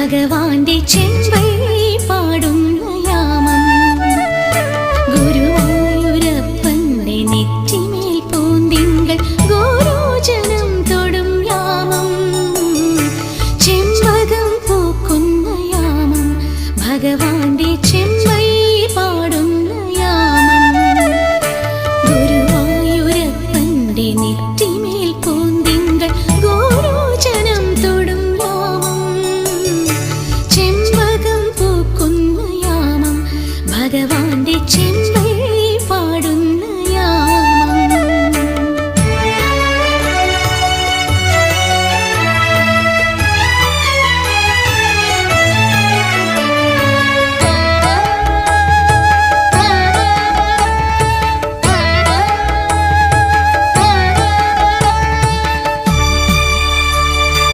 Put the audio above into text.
ഭഗവാന്റെ ചെമ്പൈ പാടുന്ന യാമം ഗുരുവായൂരപ്പന്റെ നെറ്റിമേൽ പൂന്തിങ്കൾ ഗോരോചനം തൊടും യാമം ചെമ്പകം പൂക്കുന്ന യാമം ഭഗവാന്റെ ചെമ്പൈ